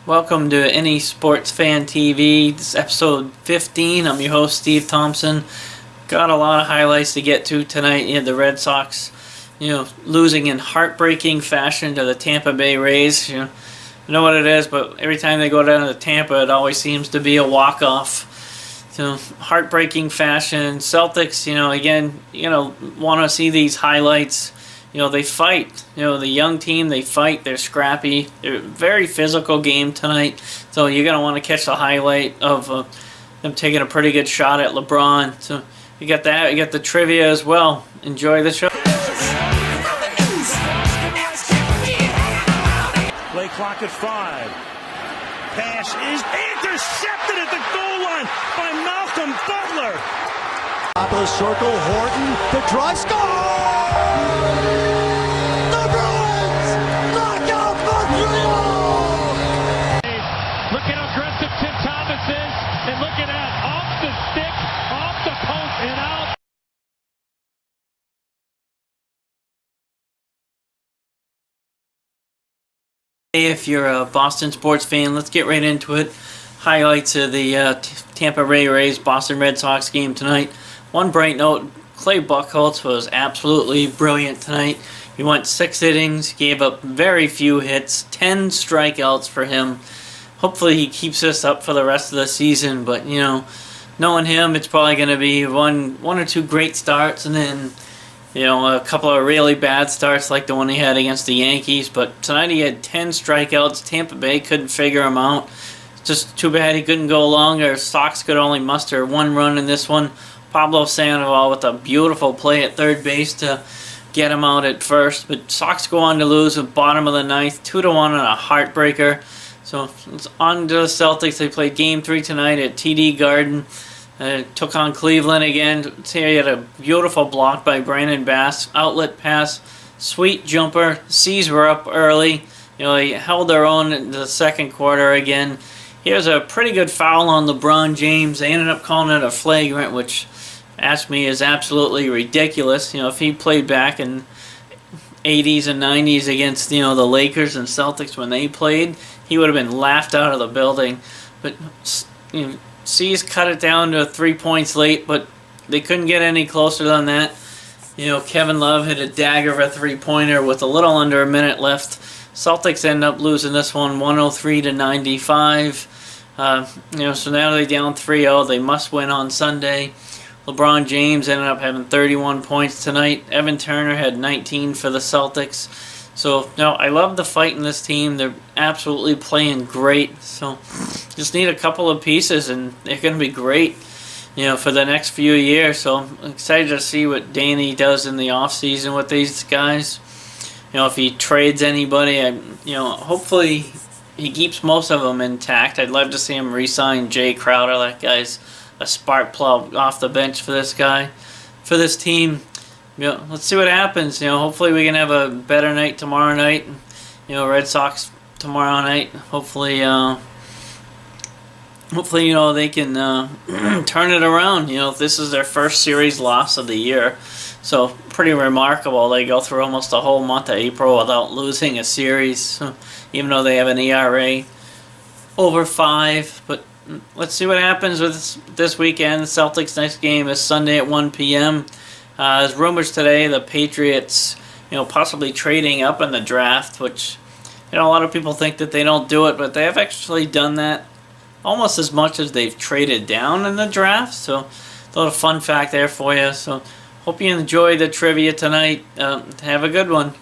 Welcome to NESportsFanTV. This is episode 15. I'm your host, Steve Thompson. Got a lot of highlights to get to tonight. You had the Red Sox, losing in heartbreaking fashion to the Tampa Bay Rays. You know what it is, but every time they go down to Tampa, it always seems to be a walk-off. Heartbreaking fashion. Celtics, again, want to see these highlights. They fight. The young team, they fight. They're scrappy. They're a very physical game tonight. So you're going to want to catch the highlight of them taking a pretty good shot at LeBron. So you got that. You got the trivia as well. Enjoy the show. Play clock at 5. Pass is intercepted at the goal line by Malcolm Butler. Top of the circle, Horton, the drive, score! The Bruins knock out Montreal! Look at how aggressive Tim Thomas is, and look at that, off the stick, off the post, and out. Hey, if you're a Boston sports fan, let's get right into it. Highlights of the Tampa Bay Rays Boston Red Sox game tonight. One bright note, Clay Buchholz was absolutely brilliant tonight. He went 6 innings, gave up very few hits, 10 strikeouts for him. Hopefully he keeps this up for the rest of the season, but knowing him, it's probably going to be one or two great starts and then a couple of really bad starts like the one he had against the Yankees. But tonight he had 10 strikeouts. Tampa Bay couldn't figure him out. Just too bad he couldn't go longer. Sox could only muster 1 run in this one. Pablo Sandoval with a beautiful play at third base to get him out at first. But Sox go on to lose at bottom of the 9th, 2-1 on a heartbreaker. So it's on to the Celtics. They played Game 3 tonight at TD Garden. Took on Cleveland again. Here you had a beautiful block by Brandon Bass. Outlet pass, sweet jumper. C's were up early. They held their own in the second quarter again. Here's a pretty good foul on LeBron James. They ended up calling it a flagrant, which ask me is absolutely ridiculous. If he played back in 80s and 90s against the Lakers and Celtics when they played, he would have been laughed out of the building. But C's cut it down to 3 points late, but they couldn't get any closer than that. Kevin Love hit a dagger of a 3-pointer with a little under a minute left. Celtics end up losing this one 103-95. So now they're down 3-0. They must win on Sunday. LeBron James ended up having 31 points tonight. Evan Turner had 19 for the Celtics. So, I love the fight in this team. They're absolutely playing great. So, just need a couple of pieces, and they're going to be great, for the next few years. So, I'm excited to see what Danny does in the offseason with these guys. If he trades anybody, hopefully he keeps most of them intact. I'd love to see him re-sign Jay Crowder. That guy's a spark plug off the bench for this guy, for this team. Let's see what happens. Hopefully we can have a better night tomorrow night. Red Sox tomorrow night. Hopefully, they can turn it around. This is their first series loss of the year. So, pretty remarkable. They go through almost a whole month of April without losing a series, even though they have an ERA over 5. But let's see what happens with this weekend. The Celtics' next game is Sunday at 1 p.m. There's rumors today the Patriots, possibly trading up in the draft, which, a lot of people think that they don't do it, but they have actually done that almost as much as they've traded down in the draft. So, a little fun fact there for you. So, hope you enjoy the trivia tonight. Have a good one.